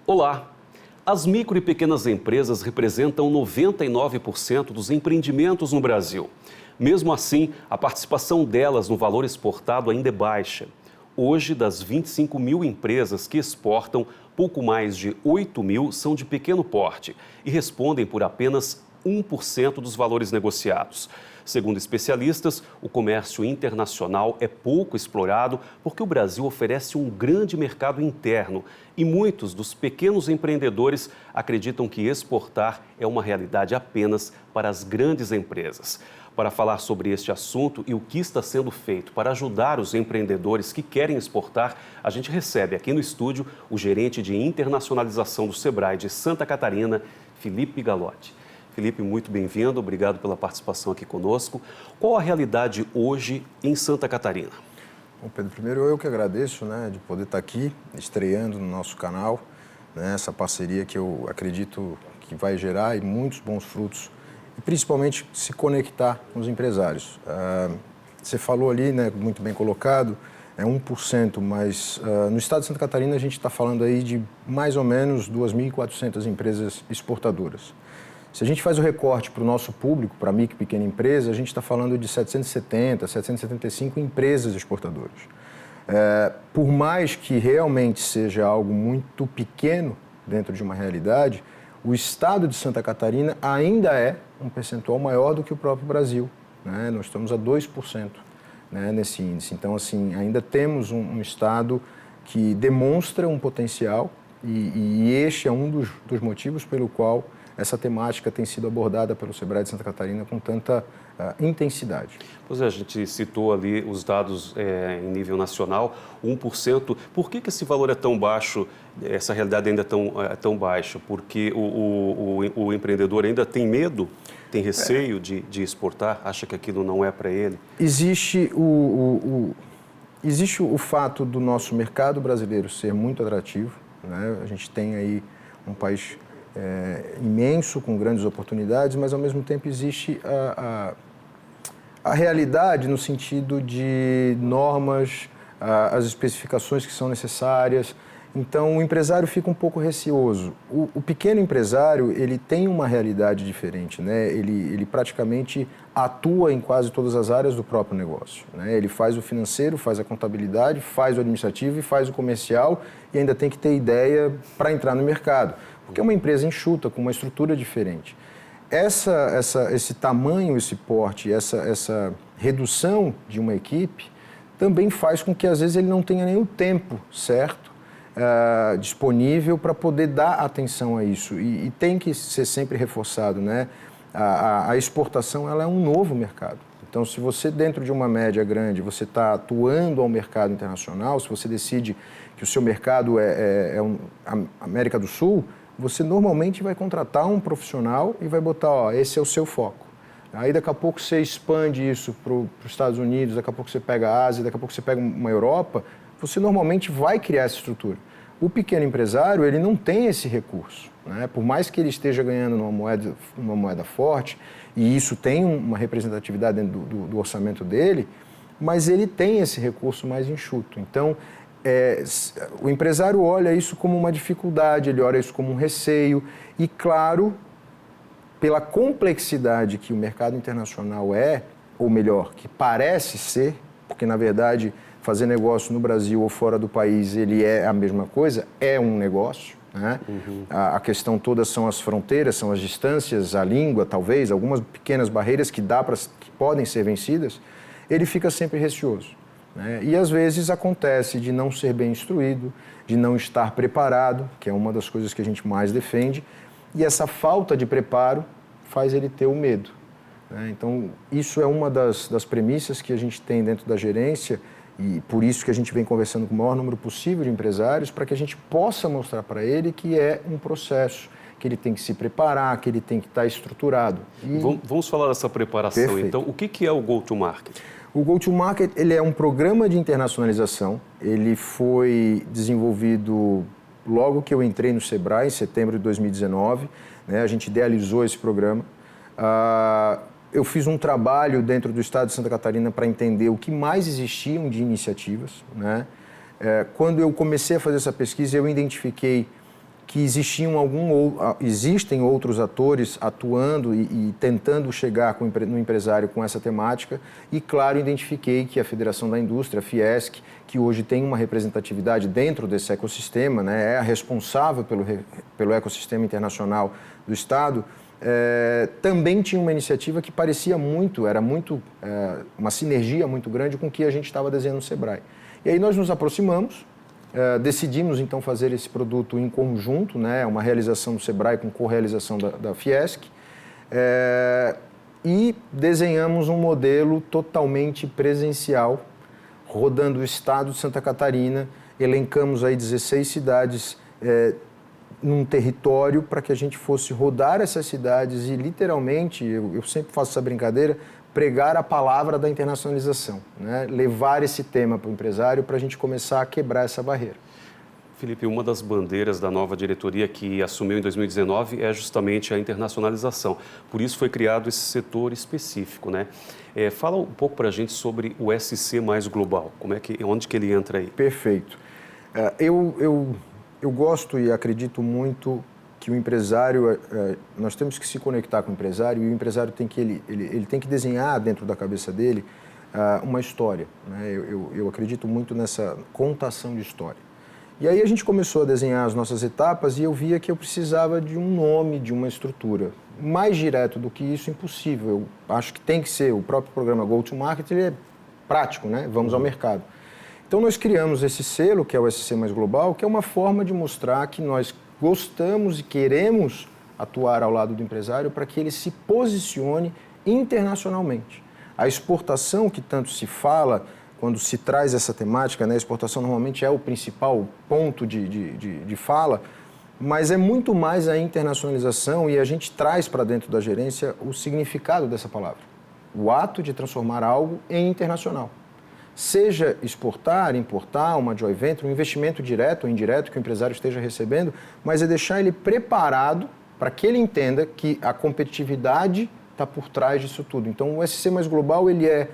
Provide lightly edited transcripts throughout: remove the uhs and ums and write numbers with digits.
Olá! As micro e pequenas empresas representam 99% dos empreendimentos no Brasil. Mesmo assim, a participação delas no valor exportado ainda é baixa. Hoje, das 25 mil empresas que exportam, pouco mais de 8 mil são de pequeno porte e respondem por apenas 1% dos valores negociados. Segundo especialistas, o comércio internacional é pouco explorado porque o Brasil oferece um grande mercado interno e muitos dos pequenos empreendedores acreditam que exportar é uma realidade apenas para as grandes empresas. Para falar sobre este assunto e o que está sendo feito para ajudar os empreendedores que querem exportar, a gente recebe aqui no estúdio o gerente de internacionalização do Sebrae de Santa Catarina, Felipe Galotti. Felipe, muito bem-vindo, obrigado pela participação aqui conosco. Qual a realidade hoje em Santa Catarina? Bom, Pedro, primeiro eu que agradeço, de poder estar aqui, estreando no nosso canal, essa parceria que eu acredito que vai gerar muitos bons frutos e principalmente se conectar com os empresários. Você falou ali, muito bem colocado, é 1%, mas no estado de Santa Catarina a gente está falando aí de mais ou menos 2.400 empresas exportadoras. Se a gente faz o recorte para o nosso público, para a micro e pequena empresa, a gente está falando de 770, 775 empresas exportadoras. Por mais que realmente seja algo muito pequeno dentro de uma realidade, o estado de Santa Catarina ainda é um percentual maior do que o próprio Brasil. Nós estamos a 2% nesse índice. Então, assim, ainda temos um estado que demonstra um potencial e este é um dos motivos pelo qual essa temática tem sido abordada pelo Sebrae de Santa Catarina com tanta intensidade. Pois é, a gente citou ali os dados em nível nacional, 1%. Por que esse valor é tão baixo, essa realidade ainda é tão baixa? Porque o empreendedor ainda tem medo, tem receio de exportar, acha que aquilo não é para ele? Existe o fato do nosso mercado brasileiro ser muito atrativo, A gente tem aí um país imenso, com grandes oportunidades, mas ao mesmo tempo existe a realidade no sentido de normas, as especificações que são necessárias. Então, o empresário fica um pouco receoso. O pequeno empresário, ele tem uma realidade diferente, Ele praticamente atua em quase todas as áreas do próprio negócio, Ele faz o financeiro, faz a contabilidade, faz o administrativo e faz o comercial e ainda tem que ter ideia para entrar no mercado, porque é uma empresa enxuta, com uma estrutura diferente. Esse tamanho, esse porte, essa redução de uma equipe também faz com que, às vezes, ele não tenha nem o tempo certo disponível para poder dar atenção a isso. E tem que ser sempre reforçado, A exportação, ela é um novo mercado. Então, se você, dentro de uma média grande, você está atuando ao mercado internacional, se você decide que o seu mercado é a América do Sul, você normalmente vai contratar um profissional e vai botar, esse é o seu foco. Aí daqui a pouco você expande isso para os Estados Unidos, daqui a pouco você pega a Ásia, daqui a pouco você pega uma Europa, você normalmente vai criar essa estrutura. O pequeno empresário, ele não tem esse recurso, Por mais que ele esteja ganhando numa moeda forte, e isso tem uma representatividade dentro do orçamento dele, mas ele tem esse recurso mais enxuto. Então, o empresário olha isso como uma dificuldade, ele olha isso como um receio e, claro, pela complexidade que o mercado internacional ou melhor, que parece ser, porque, na verdade, fazer negócio no Brasil ou fora do país, ele é a mesma coisa, é um negócio, A questão toda são as fronteiras, são as distâncias, a língua, talvez, algumas pequenas barreiras que podem ser vencidas, ele fica sempre receoso. E às vezes acontece de não ser bem instruído, de não estar preparado, que é uma das coisas que a gente mais defende, e essa falta de preparo faz ele ter o medo. Então, isso é uma das premissas que a gente tem dentro da gerência e por isso que a gente vem conversando com o maior número possível de empresários para que a gente possa mostrar para ele que é um processo, que ele tem que se preparar, que ele tem que estar estruturado. Vamos falar dessa preparação. Perfeito. Então, o que é o Go-to-Market? O Go-to-Market, ele é um programa de internacionalização. Ele foi desenvolvido logo que eu entrei no Sebrae, em setembro de 2019. A gente idealizou esse programa. Eu fiz um trabalho dentro do estado de Santa Catarina para entender o que mais existiam de iniciativas. Quando eu comecei a fazer essa pesquisa, eu identifiquei que existem outros atores atuando e tentando chegar no empresário com essa temática. E, claro, identifiquei que a Federação da Indústria, a Fiesc, que hoje tem uma representatividade dentro desse ecossistema, né, é a responsável pelo ecossistema internacional do Estado, também tinha uma iniciativa que parecia uma sinergia muito grande com o que a gente estava desenhando no Sebrae. E aí nós nos aproximamos, decidimos então fazer esse produto em conjunto, né, uma realização do Sebrae com correalização da Fiesc, e desenhamos um modelo totalmente presencial, rodando o estado de Santa Catarina, elencamos aí 16 cidades num território para que a gente fosse rodar essas cidades e literalmente, eu sempre faço essa brincadeira, pregar a palavra da internacionalização, né? Levar esse tema para o empresário para a gente começar a quebrar essa barreira. Felipe, uma das bandeiras da nova diretoria que assumiu em 2019 é justamente a internacionalização. Por isso foi criado esse setor específico, né? Fala um pouco para a gente sobre o SC Mais Global, onde que ele entra aí? Perfeito. Eu gosto e acredito muito que o empresário, nós temos que se conectar com o empresário e o empresário tem que desenhar dentro da cabeça dele uma história, né? Eu acredito muito nessa contação de história. E aí a gente começou a desenhar as nossas etapas e eu via que eu precisava de um nome, de uma estrutura. Mais direto do que isso, impossível. Eu acho que tem que ser, o próprio programa Go to Market, ele é prático, né? Vamos ao mercado. Então nós criamos esse selo, que é o SC Mais Global, que é uma forma de mostrar que nós gostamos e queremos atuar ao lado do empresário para que ele se posicione internacionalmente. A exportação, que tanto se fala quando se traz essa temática, né? A exportação normalmente é o principal ponto de fala, mas é muito mais a internacionalização e a gente traz para dentro da gerência o significado dessa palavra. O ato de transformar algo em internacional. Seja exportar, importar, uma joint venture, um investimento direto ou indireto que o empresário esteja recebendo, mas é deixar ele preparado para que ele entenda que a competitividade está por trás disso tudo. Então, o SC Mais Global ele é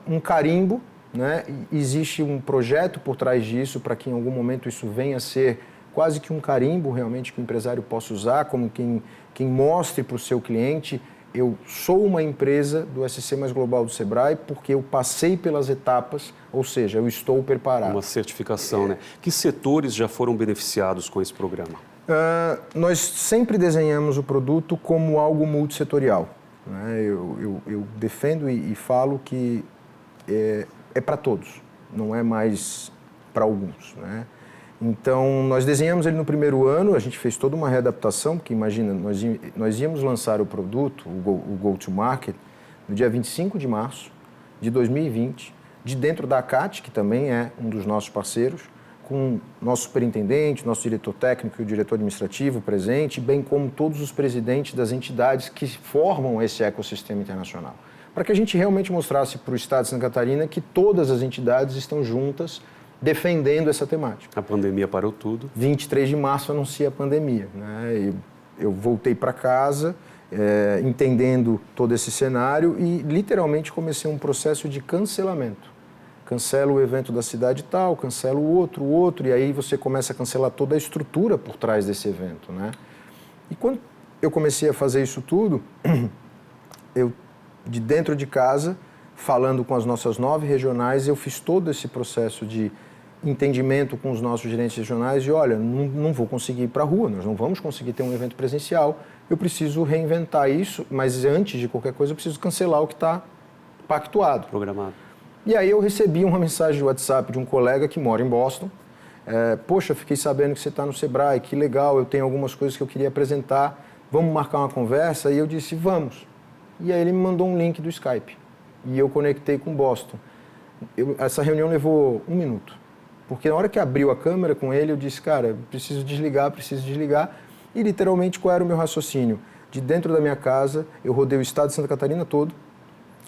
um carimbo, né? Existe um projeto por trás disso para que em algum momento isso venha a ser quase que um carimbo realmente que o empresário possa usar, como quem mostre para o seu cliente: eu sou uma empresa do SC Mais Global do Sebrae porque eu passei pelas etapas, ou seja, eu estou preparado. Uma certificação, né? Que setores já foram beneficiados com esse programa? Nós sempre desenhamos o produto como algo multissetorial, né? Eu defendo e falo que é para todos, não é mais para alguns, né? Então, nós desenhamos ele no primeiro ano, a gente fez toda uma readaptação, porque imagina, nós íamos lançar o produto, o Go to Market, no dia 25 de março de 2020, de dentro da ACAT, que também é um dos nossos parceiros, com nosso superintendente, nosso diretor técnico e o diretor administrativo presente, bem como todos os presidentes das entidades que formam esse ecossistema internacional. Para que a gente realmente mostrasse para o Estado de Santa Catarina que todas as entidades estão juntas defendendo essa temática. A pandemia parou tudo. 23 de março anuncia a pandemia, né? Eu voltei para casa, entendendo todo esse cenário e literalmente comecei um processo de cancelamento. Cancelo o evento da cidade tal, cancelo o outro, e aí você começa a cancelar toda a estrutura por trás desse evento, né? E quando eu comecei a fazer isso tudo, eu, de dentro de casa, falando com as nossas 9 regionais, eu fiz todo esse processo de entendimento com os nossos gerentes regionais e, olha, não vou conseguir ir para a rua, nós não vamos conseguir ter um evento presencial, eu preciso reinventar isso, mas antes de qualquer coisa eu preciso cancelar o que está pactuado. Programado. E aí eu recebi uma mensagem de WhatsApp de um colega que mora em Boston, poxa, fiquei sabendo que você está no Sebrae, que legal, eu tenho algumas coisas que eu queria apresentar, vamos marcar uma conversa? E eu disse, vamos. E aí ele me mandou um link do Skype e eu conectei com Boston. Essa reunião levou 1 minuto. Porque na hora que abriu a câmera com ele, eu disse, cara, preciso desligar. E literalmente qual era o meu raciocínio? De dentro da minha casa, eu rodei o estado de Santa Catarina todo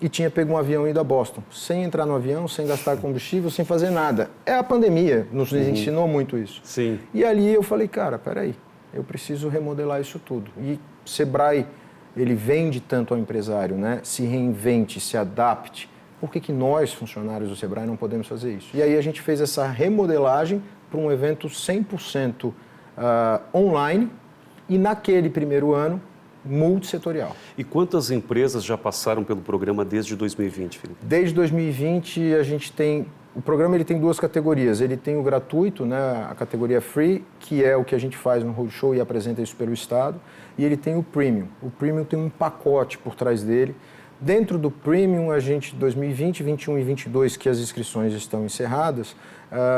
e tinha pego um avião e ido a Boston. Sem entrar no avião, sem gastar combustível, sem fazer nada. É a pandemia, nos ensinou muito isso. Sim. E ali eu falei, cara, peraí, eu preciso remodelar isso tudo. E Sebrae, ele vende tanto ao empresário, né? Se reinvente, se adapte. Por que nós, funcionários do Sebrae, não podemos fazer isso? E aí a gente fez essa remodelagem para um evento 100% online e, naquele primeiro ano, multissetorial. E quantas empresas já passaram pelo programa desde 2020, Felipe? Desde 2020, a gente tem... O programa ele tem duas categorias. Ele tem o gratuito, né, a categoria Free, que é o que a gente faz no Roadshow e apresenta isso pelo Estado. E ele tem o Premium. O Premium tem um pacote por trás dele. Dentro do Premium, a gente, 2020, 21 e 22, que as inscrições estão encerradas,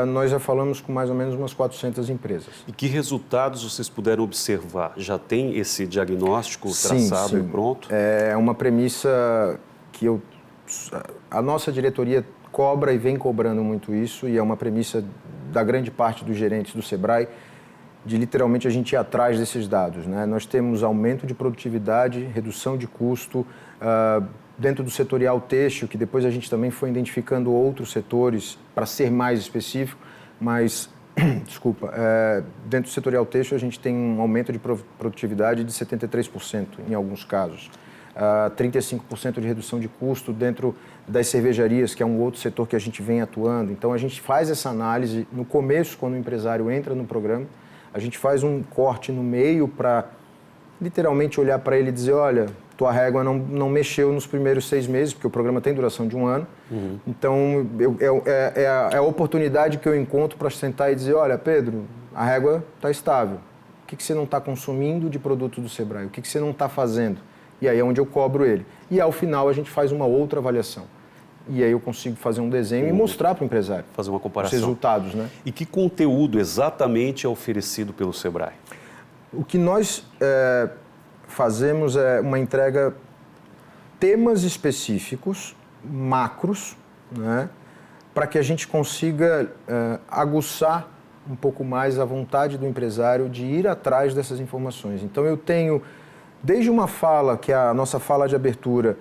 nós já falamos com mais ou menos umas 400 empresas. E que resultados vocês puderam observar? Já tem esse diagnóstico traçado e pronto? É uma premissa que a nossa diretoria cobra e vem cobrando muito isso, e é uma premissa da grande parte dos gerentes do Sebrae, de literalmente a gente ir atrás desses dados, né? Nós temos aumento de produtividade, redução de custo, dentro do setorial têxtil, que depois a gente também foi identificando outros setores para ser mais específico, mas, dentro do setorial têxtil a gente tem um aumento de produtividade de 73% em alguns casos. 35% de redução de custo dentro das cervejarias, que é um outro setor que a gente vem atuando. Então, a gente faz essa análise no começo, quando o empresário entra no programa, a gente faz um corte no meio para literalmente olhar para ele e dizer, olha, tua régua não mexeu nos primeiros 6 meses, porque o programa tem duração de 1 ano. Então, é a oportunidade que eu encontro para sentar e dizer, olha, Pedro, a régua está estável. O que você não está consumindo de produto do Sebrae? O que você não está fazendo? E aí é onde eu cobro ele. E ao final a gente faz uma outra avaliação. E aí eu consigo fazer um desenho e mostrar para o empresário. Fazer uma comparação. Os resultados, né? E que conteúdo exatamente é oferecido pelo Sebrae? O que nós fazemos é uma entrega, temas específicos, macros, né? Para que a gente consiga aguçar um pouco mais a vontade do empresário de ir atrás dessas informações. Então eu tenho... Desde uma fala, que é a nossa fala de abertura,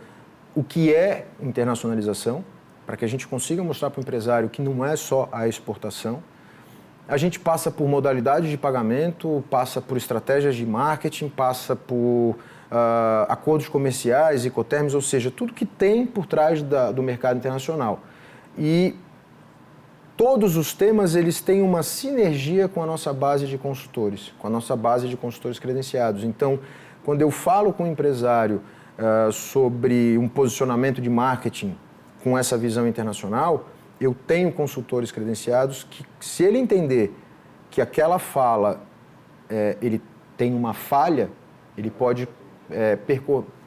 o que é internacionalização, para que a gente consiga mostrar para o empresário que não é só a exportação. A gente passa por modalidades de pagamento, passa por estratégias de marketing, passa por acordos comerciais, incoterms, ou seja, tudo que tem por trás do mercado internacional. E todos os temas eles têm uma sinergia com a nossa base de consultores, com a nossa base de consultores credenciados. Então, quando eu falo com o empresário sobre um posicionamento de marketing com essa visão internacional, eu tenho consultores credenciados que, se ele entender que aquela fala ele tem uma falha, ele pode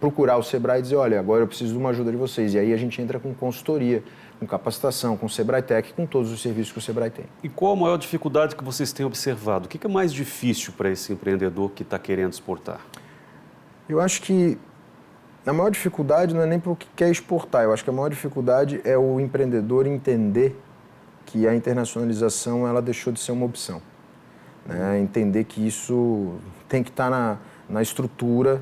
procurar o Sebrae e dizer, olha, agora eu preciso de uma ajuda de vocês. E aí a gente entra com consultoria, com capacitação, com o Sebrae Tech, com todos os serviços que o Sebrae tem. E qual a maior dificuldade que vocês têm observado? O que é mais difícil para esse empreendedor que está querendo exportar? Eu acho que a maior dificuldade não é nem para o que quer exportar. Eu acho que a maior dificuldade é o empreendedor entender que a internacionalização ela deixou de ser uma opção, né? Entender que isso tem que estar na estrutura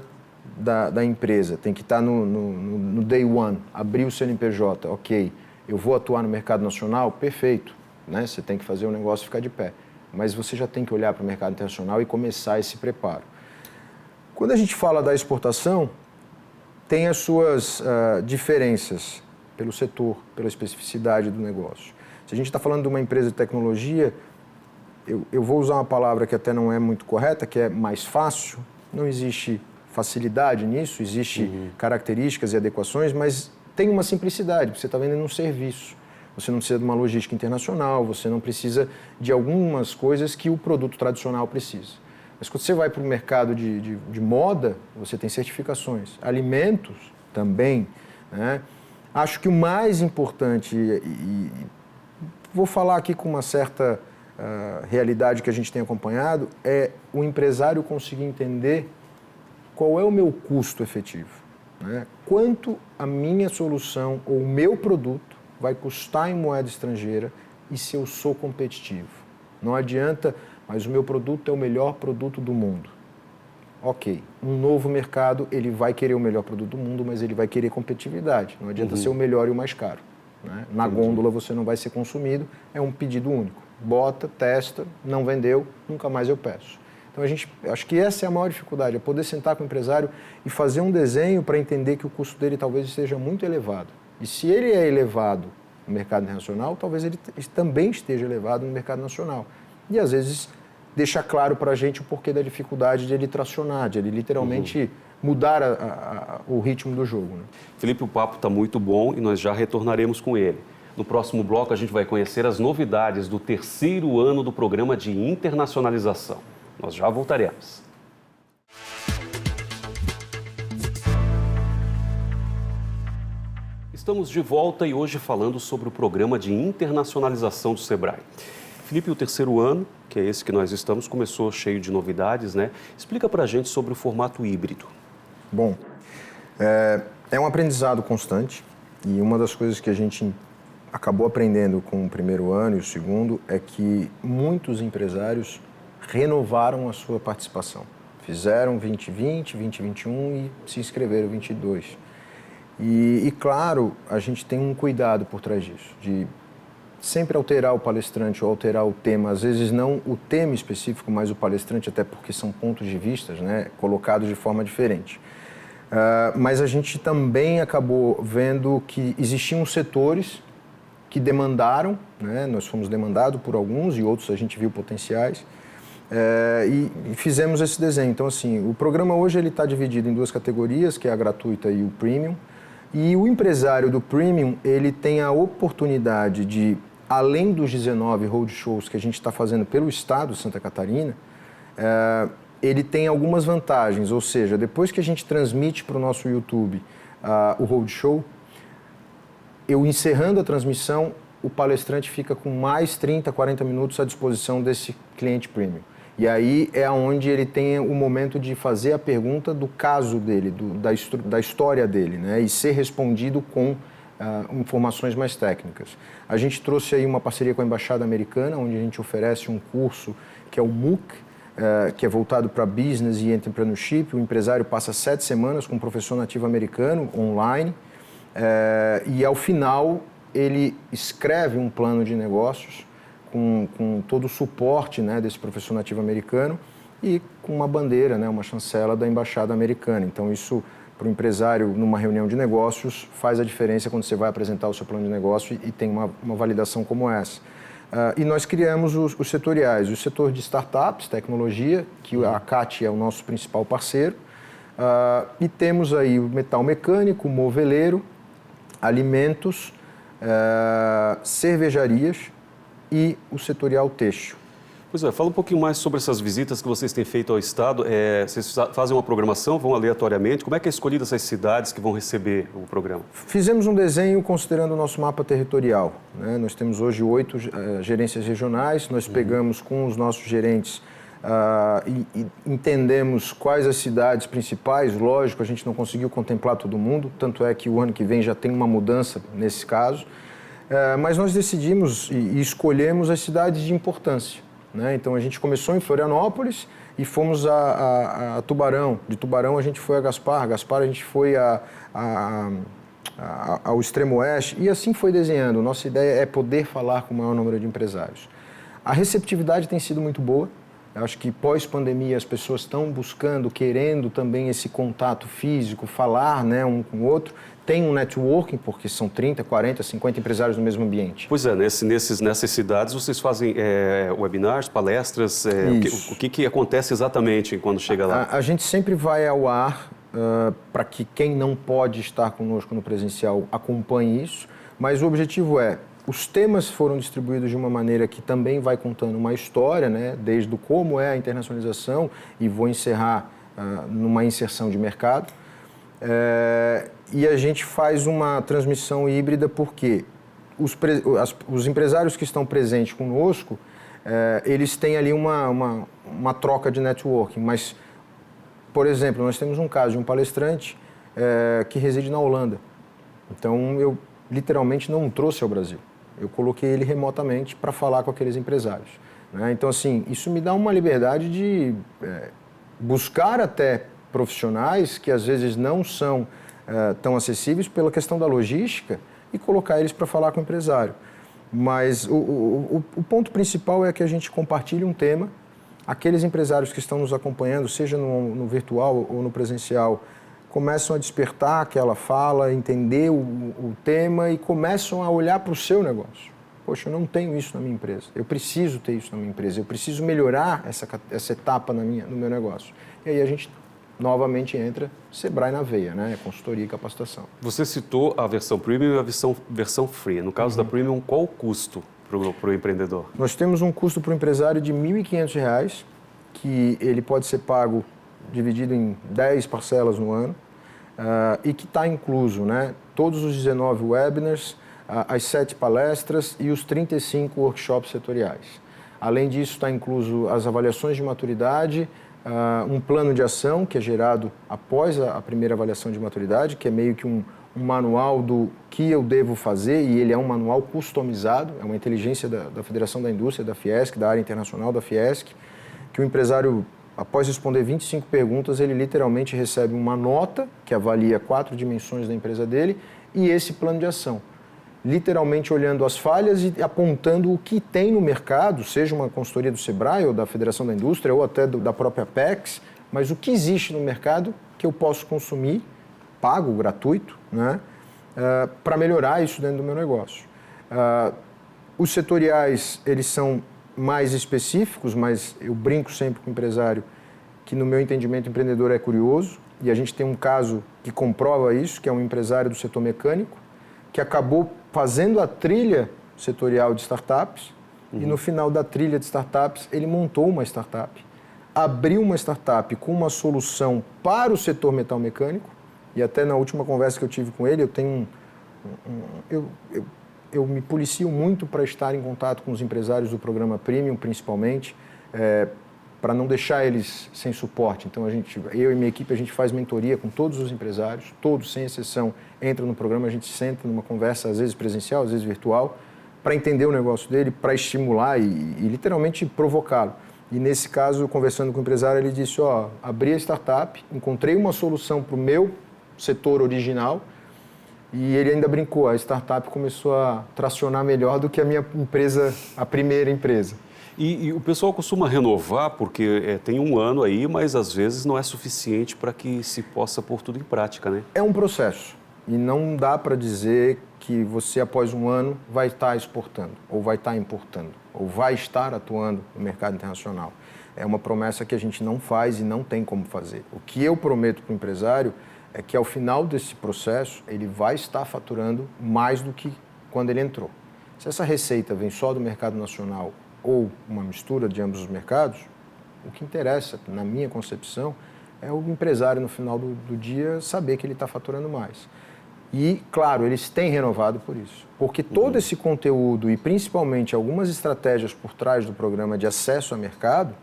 da empresa, tem que estar no day one, abrir o CNPJ, ok, eu vou atuar no mercado nacional, perfeito, né? Você tem que fazer o negócio ficar de pé, mas você já tem que olhar para o mercado internacional e começar esse preparo. Quando a gente fala da exportação, tem as suas diferenças pelo setor, pela especificidade do negócio. Se a gente está falando de uma empresa de tecnologia, eu vou usar uma palavra que até não é muito correta, que é mais fácil. Não existe facilidade nisso, existe características e adequações, mas tem uma simplicidade, porque você está vendendo um serviço. Você não precisa de uma logística internacional, você não precisa de algumas coisas que o produto tradicional precisa. Mas quando você vai para o mercado de moda, você tem certificações. Alimentos também, né? Acho que o mais importante, e vou falar aqui com uma certa realidade que a gente tem acompanhado, é o empresário conseguir entender qual é o meu custo efetivo, né? Quanto a minha solução ou o meu produto vai custar em moeda estrangeira e se eu sou competitivo. Não adianta... mas o meu produto é o melhor produto do mundo. Ok, um novo mercado, ele vai querer o melhor produto do mundo, mas ele vai querer competitividade. Não adianta ser o melhor e o mais caro, né? Na gôndola você não vai ser consumido, é um pedido único. Bota, testa, não vendeu, nunca mais eu peço. Então, acho que essa é a maior dificuldade, é poder sentar com o empresário e fazer um desenho para entender que o custo dele talvez esteja muito elevado. E se ele é elevado no mercado internacional, talvez ele também esteja elevado no mercado nacional. E, às vezes, deixa claro para a gente o porquê da dificuldade de ele tracionar, de ele literalmente mudar o ritmo do jogo. Né? Felipe, o papo está muito bom e nós já retornaremos com ele. No próximo bloco, a gente vai conhecer as novidades do terceiro ano do programa de internacionalização. Nós já voltaremos. Estamos de volta e hoje falando sobre o programa de internacionalização do Sebrae. Felipe, o terceiro ano, que é esse que nós estamos, começou cheio de novidades, né? Explica para a gente sobre o formato híbrido. Bom, é um aprendizado constante e uma das coisas que a gente acabou aprendendo com o primeiro ano e o segundo é que muitos empresários renovaram a sua participação. Fizeram 2020, 2021 e se inscreveram 2022. E claro, a gente tem um cuidado por trás disso, de sempre alterar o palestrante ou alterar o tema, às vezes não o tema específico, mas o palestrante, até porque são pontos de vista, né, colocados de forma diferente. Mas a gente também acabou vendo que existiam setores que demandaram, né, nós fomos demandados por alguns e outros a gente viu potenciais, e fizemos esse desenho. Então, assim, o programa hoje ele está dividido em duas categorias, que é a gratuita e o premium. E o empresário do premium, ele tem a oportunidade de, além dos 19 roadshows que a gente está fazendo pelo estado de Santa Catarina, ele tem algumas vantagens, ou seja, depois que a gente transmite para o nosso YouTube o roadshow, eu encerrando a transmissão, o palestrante fica com mais 30, 40 minutos à disposição desse cliente premium. E aí é onde ele tem o momento de fazer a pergunta do caso dele, da história dele, né? E ser respondido com informações mais técnicas. A gente trouxe aí uma parceria com a Embaixada Americana, onde a gente oferece um curso que é o MOOC, que é voltado para Business e Entrepreneurship. O empresário passa 7 semanas com um professor nativo americano, online, e ao final ele escreve um plano de negócios com todo o suporte, né, desse professor nativo americano e com uma bandeira, né, uma chancela da Embaixada Americana. Então, isso, para o empresário, numa reunião de negócios, faz a diferença quando você vai apresentar o seu plano de negócio e tem uma validação como essa. E nós criamos os setoriais, o setor de startups, tecnologia, que a CAT é o nosso principal parceiro, e temos aí o metal mecânico, moveleiro, alimentos, cervejarias, e o setorial têxtil. Pois é, fala um pouquinho mais sobre essas visitas que vocês têm feito ao Estado. Vocês fazem uma programação, vão aleatoriamente? Como é que é escolhida essas cidades que vão receber o programa? Fizemos um desenho considerando o nosso mapa territorial, né? Nós temos hoje 8 gerências regionais, nós pegamos com os nossos gerentes e entendemos quais as cidades principais. Lógico, a gente não conseguiu contemplar todo mundo, tanto é que o ano que vem já tem uma mudança nesse caso. Mas nós decidimos e escolhemos as cidades de importância, né? Então a gente começou em Florianópolis e fomos a Tubarão. De Tubarão a gente foi a Gaspar a gente foi ao Extremo Oeste e assim foi desenhando. Nossa ideia é poder falar com o maior número de empresários. A receptividade tem sido muito boa. Eu acho que pós-pandemia as pessoas estão buscando, querendo também esse contato físico, falar, né, um com o outro. Tem um networking, porque são 30, 40, 50 empresários no mesmo ambiente. Pois é, nessas cidades vocês fazem webinars, palestras, o que acontece exatamente quando chega lá? A gente sempre vai ao ar para que quem não pode estar conosco no presencial acompanhe isso, mas o objetivo os temas foram distribuídos de uma maneira que também vai contando uma história, né, desde como é a internacionalização, e vou encerrar numa inserção de mercado. E a gente faz uma transmissão híbrida porque os empresários que estão presentes conosco, eles têm ali uma troca de networking. Mas, por exemplo, nós temos um caso de um palestrante que reside na Holanda. Então, eu literalmente não o trouxe ao Brasil. Eu coloquei ele remotamente para falar com aqueles empresários, né? Então, assim, isso me dá uma liberdade de buscar até profissionais que às vezes não são tão acessíveis pela questão da logística e colocar eles para falar com o empresário. Mas o ponto principal é que a gente compartilhe um tema, aqueles empresários que estão nos acompanhando, seja no virtual ou no presencial, começam a despertar aquela fala, entender o tema e começam a olhar para o seu negócio. Poxa, eu não tenho isso na minha empresa, eu preciso ter isso na minha empresa, eu preciso melhorar essa etapa no meu negócio. E aí a gente novamente entra Sebrae na veia, né? Consultoria e capacitação. Você citou a versão Premium e a versão Free. No caso da Premium, qual o custo para o empreendedor? Nós temos um custo para o empresário de R$ 1.500, que ele pode ser pago dividido em 10 parcelas no ano, e que está incluso, né, todos os 19 webinars, as 7 palestras e os 35 workshops setoriais. Além disso, está incluso as avaliações de maturidade, um plano de ação que é gerado após a primeira avaliação de maturidade, que é meio que um manual do que eu devo fazer, e ele é um manual customizado, é uma inteligência da Federação da Indústria, da Fiesc, da área internacional da Fiesc, que o empresário, após responder 25 perguntas, ele literalmente recebe uma nota que avalia 4 dimensões da empresa dele e esse plano de ação. Literalmente olhando as falhas e apontando o que tem no mercado, seja uma consultoria do Sebrae ou da Federação da Indústria ou até da própria PEX, mas o que existe no mercado que eu posso consumir, pago, gratuito, né, para melhorar isso dentro do meu negócio. Os setoriais, eles são mais específicos, mas eu brinco sempre com o empresário que, no meu entendimento, o empreendedor é curioso, e a gente tem um caso que comprova isso, que é um empresário do setor mecânico, que acabou fazendo a trilha setorial de startups, e no final da trilha de startups, ele montou uma startup, abriu uma startup com uma solução para o setor metal mecânico, e até na última conversa que eu tive com ele, eu tenho eu me policio muito para estar em contato com os empresários do programa Premium, principalmente, para não deixar eles sem suporte. Então, eu e minha equipe, a gente faz mentoria com todos os empresários, todos, sem exceção, entram no programa, a gente senta numa conversa, às vezes presencial, às vezes virtual, para entender o negócio dele, para estimular e literalmente provocá-lo. E nesse caso, conversando com o empresário, ele disse, abri a startup, encontrei uma solução para o meu setor original, e ele ainda brincou, a startup começou a tracionar melhor do que a minha empresa, a primeira empresa. E o pessoal costuma renovar porque tem um ano aí, mas às vezes não é suficiente para que se possa pôr tudo em prática, né? É um processo e não dá para dizer que você, após um ano, vai estar exportando, ou vai estar importando, ou vai estar atuando no mercado internacional. É uma promessa que a gente não faz e não tem como fazer. O que eu prometo para o empresário é que, ao final desse processo, ele vai estar faturando mais do que quando ele entrou. Se essa receita vem só do mercado nacional ou uma mistura de ambos os mercados, o que interessa, na minha concepção, é o empresário, no final do dia, saber que ele está faturando mais. E, claro, eles têm renovado por isso. Porque todo esse conteúdo e, principalmente, algumas estratégias por trás do programa de acesso a mercado,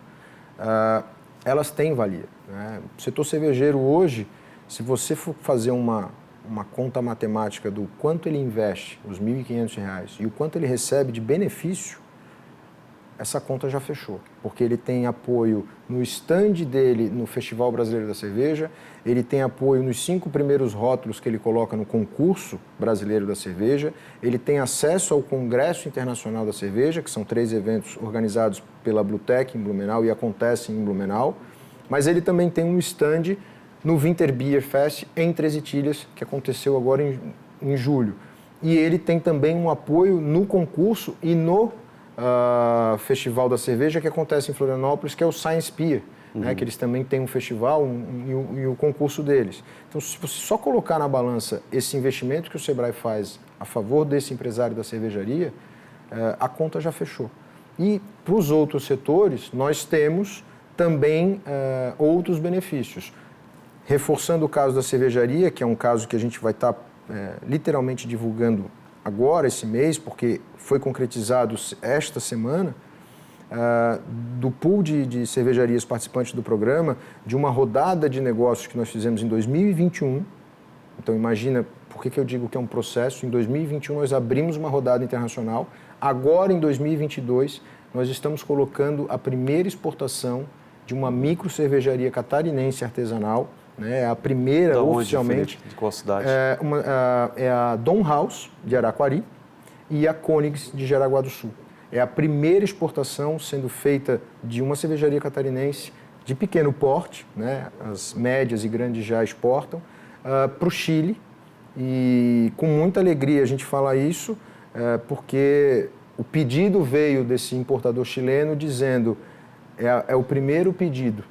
elas têm valia, né? O setor cervejeiro hoje, se você for fazer uma conta matemática do quanto ele investe, os R$ 1.500, e o quanto ele recebe de benefício, essa conta já fechou, porque ele tem apoio no stand dele no Festival Brasileiro da Cerveja, ele tem apoio nos 5 primeiros rótulos que ele coloca no concurso brasileiro da cerveja, ele tem acesso ao Congresso Internacional da Cerveja, que são 3 eventos organizados pela Blutec em Blumenau e acontecem em Blumenau, mas ele também tem um stand no Winter Beer Fest em Três Itilhas, que aconteceu agora em julho. E ele tem também um apoio no concurso e no Festival da Cerveja que acontece em Florianópolis, que é o Science Beer, né, que eles também têm um festival e o concurso deles. Então, se você só colocar na balança esse investimento que o Sebrae faz a favor desse empresário da cervejaria, a conta já fechou. E para os outros setores, nós temos também outros benefícios. Reforçando o caso da cervejaria, que é um caso que a gente vai estar literalmente divulgando agora, esse mês, porque foi concretizado esta semana, do pool de cervejarias participantes do programa, de uma rodada de negócios que nós fizemos em 2021. Então, imagina, por que eu digo que é um processo? Em 2021, nós abrimos uma rodada internacional. Agora, em 2022, nós estamos colocando a primeira exportação de uma micro cervejaria catarinense artesanal, né, a primeira da onde, oficialmente. De qual cidade? É a Dom House, de Araquari, e a Koenigs, de Jaraguá do Sul. É a primeira exportação sendo feita de uma cervejaria catarinense de pequeno porte, né, as médias e grandes já exportam, para o Chile. E com muita alegria a gente fala isso, porque o pedido veio desse importador chileno dizendo é o primeiro pedido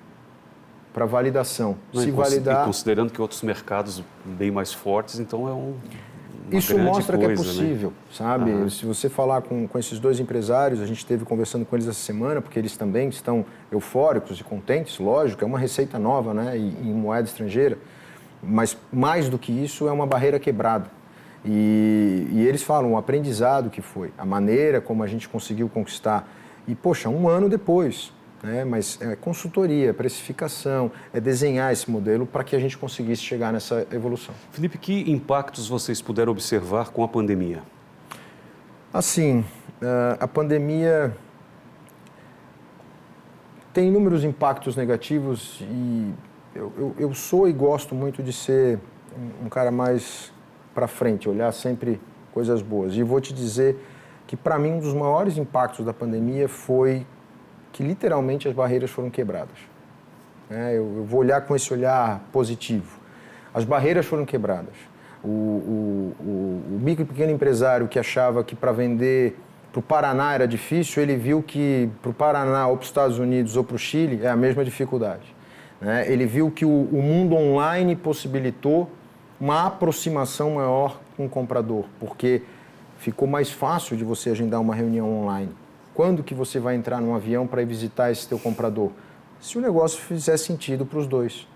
para validação. Se validar... E considerando que outros mercados bem mais fortes, então é isso mostra coisa, que é possível, né? Sabe? Uhum. Se você falar com esses dois empresários, a gente esteve conversando com eles essa semana, porque eles também estão eufóricos e contentes, lógico, é uma receita nova, né? Em moeda estrangeira, mas mais do que isso é uma barreira quebrada. E eles falam o aprendizado que foi, a maneira como a gente conseguiu conquistar. E, poxa, 1 ano depois, né? Mas é consultoria, precificação, é desenhar esse modelo para que a gente conseguisse chegar nessa evolução. Felipe, que impactos vocês puderam observar com a pandemia? Assim, a pandemia tem inúmeros impactos negativos e eu sou e gosto muito de ser um cara mais para frente, olhar sempre coisas boas. E vou te dizer que, para mim, um dos maiores impactos da pandemia foi que literalmente as barreiras foram quebradas. Eu vou olhar com esse olhar positivo. As barreiras foram quebradas. O micro e pequeno empresário que achava que para vender para o Paraná era difícil, ele viu que para o Paraná ou para os Estados Unidos ou para o Chile é a mesma dificuldade. Ele viu que o mundo online possibilitou uma aproximação maior com o comprador, porque ficou mais fácil de você agendar uma reunião online. Quando que você vai entrar num avião para ir visitar esse teu comprador? Se o negócio fizer sentido para os dois.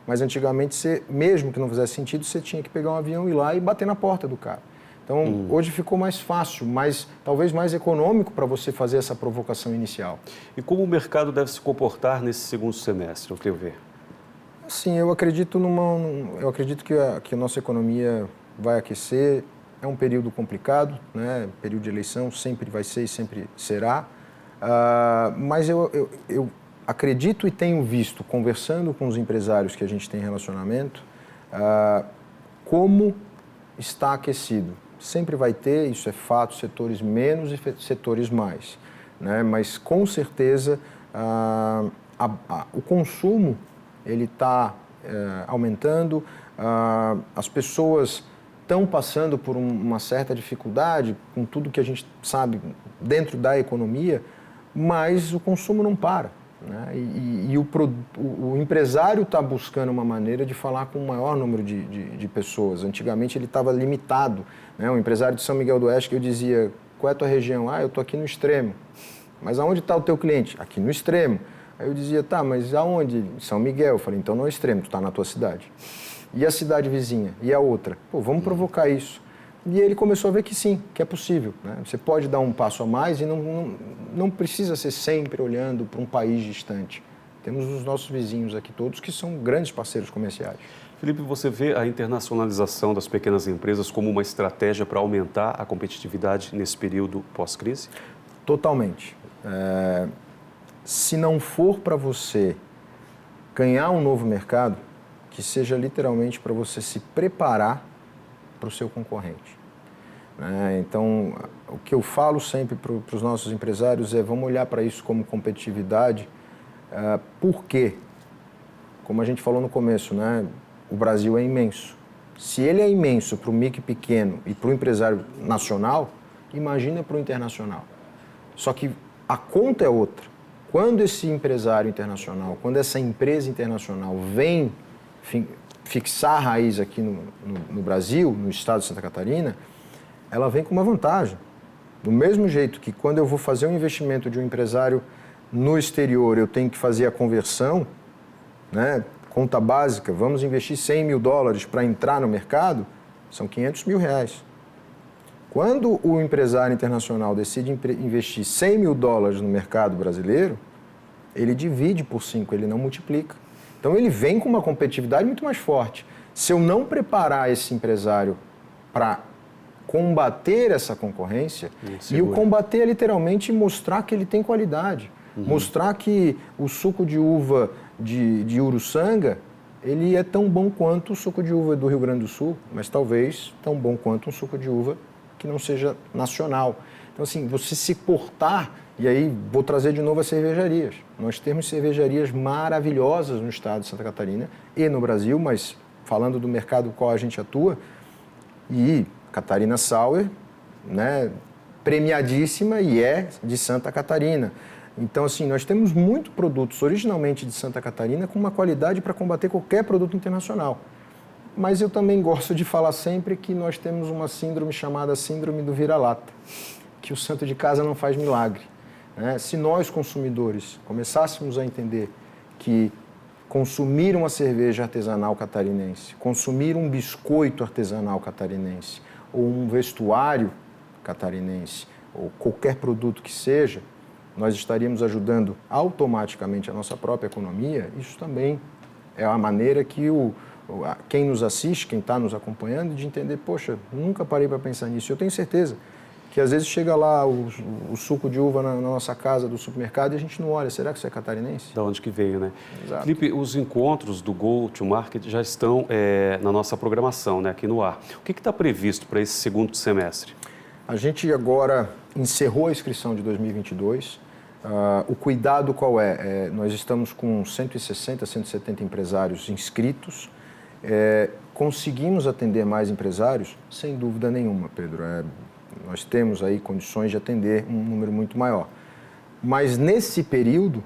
Mas antigamente, mesmo que não fizesse sentido, você tinha que pegar um avião, ir lá e bater na porta do cara. Então, hoje ficou mais fácil, talvez mais econômico para você fazer essa provocação inicial. E como o mercado deve se comportar nesse segundo semestre, ao teu ver? Sim, eu acredito que a nossa economia vai aquecer. É um período complicado, né? Período de eleição sempre vai ser e sempre será. Mas eu acredito e tenho visto, conversando com os empresários que a gente tem relacionamento, como está aquecido. Sempre vai ter, isso é fato, setores menos e setores mais, né? Mas com certeza o consumo ele está aumentando, as pessoas estão passando por uma certa dificuldade com tudo que a gente sabe dentro da economia, mas o consumo não para, né? E o empresário está buscando uma maneira de falar com o maior número de pessoas. Antigamente ele estava limitado, né? O empresário de São Miguel do Oeste, que eu dizia, qual é a tua região? Eu estou aqui no extremo. Mas aonde está o teu cliente? Aqui no extremo. Aí eu dizia, tá, mas aonde? São Miguel. Eu falei, então não é extremo, tu está na tua cidade. E a cidade vizinha? E a outra? Pô, vamos provocar isso. E ele começou a ver que sim, que é possível, né? Você pode dar um passo a mais e não precisa ser sempre olhando para um país distante. Temos os nossos vizinhos aqui todos que são grandes parceiros comerciais. Felipe, você vê a internacionalização das pequenas empresas como uma estratégia para aumentar a competitividade nesse período pós-crise? Totalmente. Se não for para você ganhar um novo mercado, que seja literalmente para você se preparar para o seu concorrente. Então, o que eu falo sempre para os nossos empresários é vamos olhar para isso como competitividade. Por quê? Como a gente falou no começo, né? O Brasil é imenso. Se ele é imenso para o micro e pequeno e para o empresário nacional, imagina para o internacional. Só que a conta é outra. Quando esse empresário internacional, quando essa empresa internacional vem fixar a raiz aqui no Brasil, no estado de Santa Catarina, ela vem com uma vantagem. Do mesmo jeito que quando eu vou fazer um investimento de um empresário no exterior, eu tenho que fazer a conversão, né? Conta básica, vamos investir $100 mil para entrar no mercado, são R$500 mil. Quando o empresário internacional decide investir $100 mil no mercado brasileiro, ele divide por 5, ele não multiplica. Então, ele vem com uma competitividade muito mais forte. Se eu não preparar esse empresário para combater essa concorrência, e o combater é literalmente mostrar que ele tem qualidade, mostrar que o suco de uva de Uruçanga, ele é tão bom quanto o suco de uva do Rio Grande do Sul, mas talvez tão bom quanto um suco de uva que não seja nacional. Então, assim, você se portar. E aí, vou trazer de novo as cervejarias. Nós temos cervejarias maravilhosas no estado de Santa Catarina e no Brasil, mas falando do mercado no qual a gente atua, e Catarina Sauer, né, premiadíssima e é de Santa Catarina. Então, assim, nós temos muitos produtos originalmente de Santa Catarina com uma qualidade para combater qualquer produto internacional. Mas eu também gosto de falar sempre que nós temos uma síndrome chamada síndrome do vira-lata, que o santo de casa não faz milagre, né? Se nós, consumidores, começássemos a entender que consumir uma cerveja artesanal catarinense, consumir um biscoito artesanal catarinense, ou um vestuário catarinense, ou qualquer produto que seja, nós estaríamos ajudando automaticamente a nossa própria economia. Isso também é a maneira que quem nos assiste, quem está nos acompanhando, de entender, poxa, nunca parei para pensar nisso. Eu tenho certeza que às vezes chega lá o suco de uva na nossa casa do supermercado e a gente não olha, será que isso é catarinense? Da onde que veio, né? Exato. Felipe, os encontros do Go to Market já estão na nossa programação, né, aqui no ar. O que está previsto para esse segundo semestre? A gente agora encerrou a inscrição de 2022. O cuidado qual é? Nós estamos com 160, 170 empresários inscritos. Conseguimos atender mais empresários? Sem dúvida nenhuma, Pedro. Nós temos aí condições de atender um número muito maior. Mas nesse período,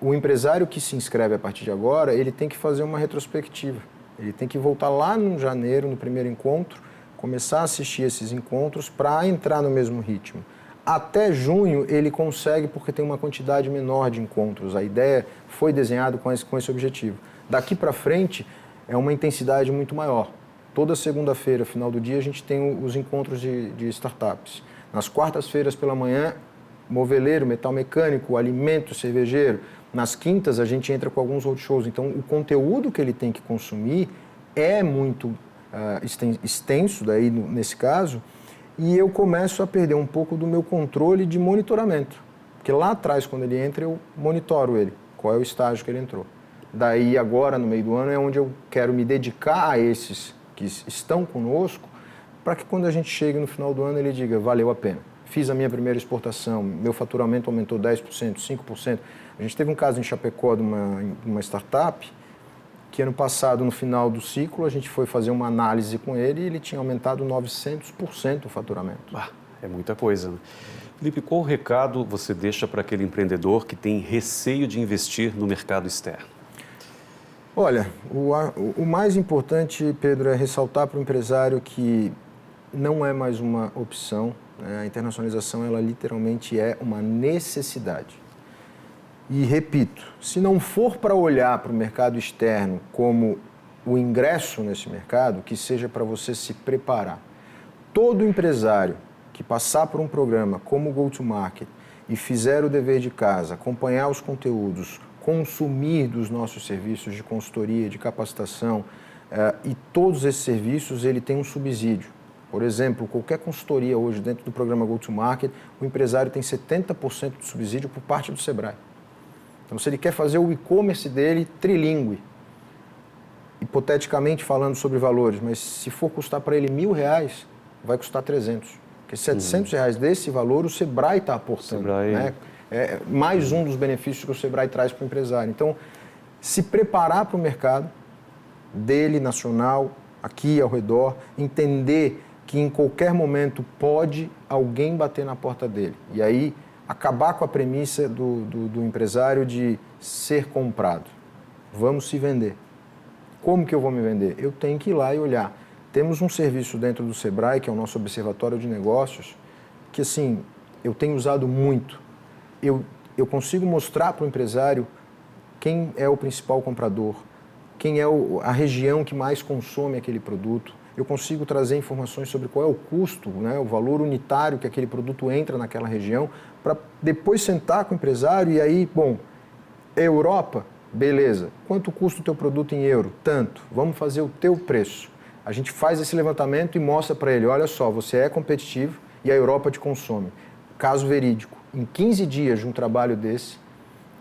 o empresário que se inscreve a partir de agora, ele tem que fazer uma retrospectiva. Ele tem que voltar lá no janeiro, no primeiro encontro, começar a assistir esses encontros para entrar no mesmo ritmo. Até junho ele consegue porque tem uma quantidade menor de encontros. A ideia foi desenhada com esse objetivo. Daqui para frente é uma intensidade muito maior. Toda segunda-feira, final do dia, a gente tem os encontros de startups. Nas quartas-feiras pela manhã, moveleiro, metal mecânico, alimento, cervejeiro. Nas quintas a gente entra com alguns roadshows. Então o conteúdo que ele tem que consumir é muito extenso, daí nesse caso, e eu começo a perder um pouco do meu controle de monitoramento. Porque lá atrás, quando ele entra, eu monitoro ele, qual é o estágio que ele entrou. Daí agora, no meio do ano, é onde eu quero me dedicar a esses que estão conosco, para que quando a gente chegue no final do ano, ele diga, valeu a pena. Fiz a minha primeira exportação, meu faturamento aumentou 10%, 5%. A gente teve um caso em Chapecó de uma startup, que ano passado, no final do ciclo, a gente foi fazer uma análise com ele e ele tinha aumentado 900% o faturamento. É muita coisa, né? Felipe, qual o recado você deixa para aquele empreendedor que tem receio de investir no mercado externo? Olha, o mais importante, Pedro, é ressaltar para o empresário que não é mais uma opção, né? A internacionalização, ela literalmente é uma necessidade. E repito, se não for para olhar para o mercado externo como o ingresso nesse mercado, que seja para você se preparar. Todo empresário que passar por um programa como o Go to Market e fizer o dever de casa, acompanhar os conteúdos, consumir dos nossos serviços de consultoria, de capacitação, e todos esses serviços, ele tem um subsídio. Por exemplo, qualquer consultoria hoje dentro do programa Go to Market, o empresário tem 70% de subsídio por parte do Sebrae. Então, se ele quer fazer o e-commerce dele trilíngue, hipoteticamente falando sobre valores, mas se for custar para ele R$1.000, vai custar 300. Porque R$700 desse valor o Sebrae está aportando. Né? É mais um dos benefícios que o Sebrae traz para o empresário. Então, se preparar para o mercado dele, nacional, aqui ao redor, entender que em qualquer momento pode alguém bater na porta dele. E aí, acabar com a premissa do empresário de ser comprado. Vamos se vender. Como que eu vou me vender? Eu tenho que ir lá e olhar. Temos um serviço dentro do Sebrae, que é o nosso Observatório de Negócios, que assim, eu tenho usado muito. Eu consigo mostrar para o empresário quem é o principal comprador, quem é a região que mais consome aquele produto. Eu consigo trazer informações sobre qual é o custo, né, o valor unitário que aquele produto entra naquela região, para depois sentar com o empresário e aí, bom, Europa, beleza, quanto custa o teu produto em euro? Tanto, vamos fazer o teu preço. A gente faz esse levantamento e mostra para ele, olha só, você é competitivo e a Europa te consome. Caso verídico, em 15 dias de um trabalho desse,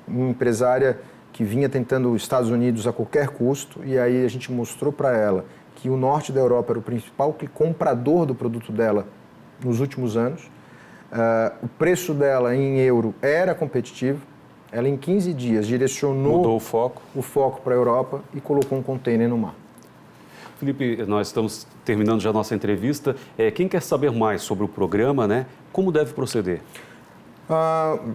uma empresária que vinha tentando os Estados Unidos a qualquer custo, e aí a gente mostrou para ela que o norte da Europa era o principal comprador do produto dela nos últimos anos, o preço dela em euro era competitivo, ela em 15 dias direcionou mudou o foco para a Europa e colocou um container no mar. Felipe, nós estamos terminando já a nossa entrevista. Quem quer saber mais sobre o programa, né, como deve proceder?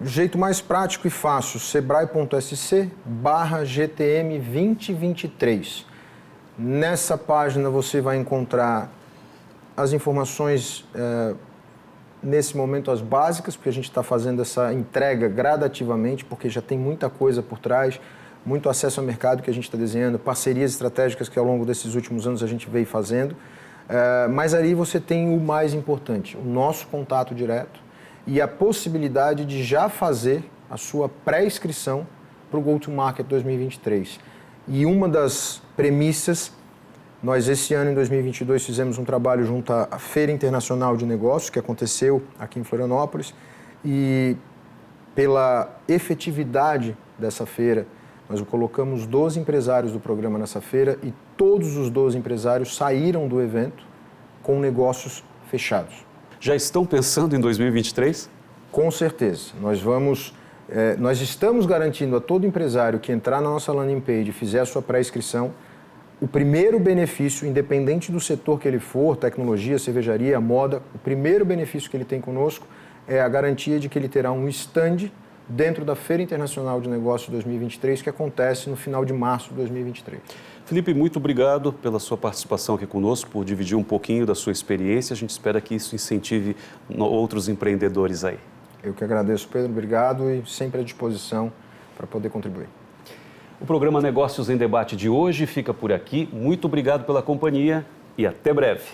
Jeito mais prático e fácil, sebrae.sc/GTM 2023. Nessa página você vai encontrar as informações, nesse momento as básicas, porque a gente está fazendo essa entrega gradativamente, porque já tem muita coisa por trás, muito acesso ao mercado que a gente está desenhando, parcerias estratégicas que ao longo desses últimos anos a gente veio fazendo. Mas ali você tem o mais importante, o nosso contato direto e a possibilidade de já fazer a sua pré-inscrição para o Go-to-Market 2023. E uma das premissas, nós esse ano, em 2022, fizemos um trabalho junto à Feira Internacional de Negócios, que aconteceu aqui em Florianópolis, e pela efetividade dessa feira, nós colocamos 12 empresários do programa nessa feira e todos os 12 empresários saíram do evento com negócios fechados. Já estão pensando em 2023? Com certeza. Nós estamos garantindo a todo empresário que entrar na nossa landing page e fizer a sua pré-inscrição, o primeiro benefício, independente do setor que ele for, tecnologia, cervejaria, moda, o primeiro benefício que ele tem conosco é a garantia de que ele terá um stand dentro da Feira Internacional de Negócios 2023, que acontece no final de março de 2023. Felipe, muito obrigado pela sua participação aqui conosco, por dividir um pouquinho da sua experiência. A gente espera que isso incentive outros empreendedores aí. Eu que agradeço, Pedro. Obrigado e sempre à disposição para poder contribuir. O programa Negócios em Debate de hoje fica por aqui. Muito obrigado pela companhia e até breve.